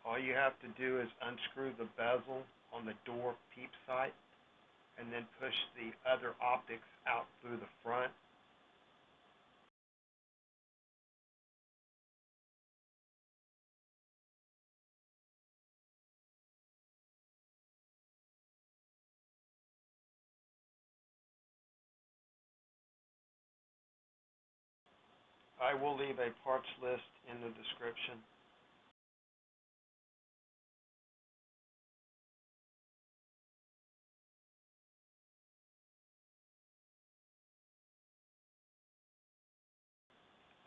All you have to do is unscrew the bezel on the door Peep sight and then push the other optics out through the front. I will leave a parts list in the description.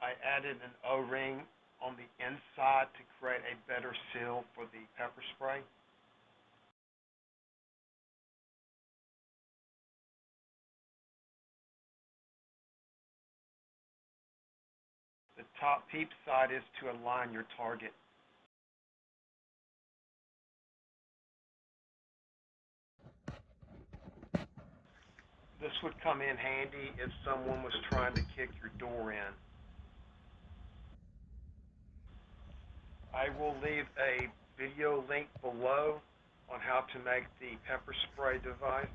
I added an O-ring on the inside to create a better seal for the pepper spray. The top Peep side is to align your target. This would come in handy if someone was trying to kick your door in. I will leave a video link below on how to make the pepper spray device.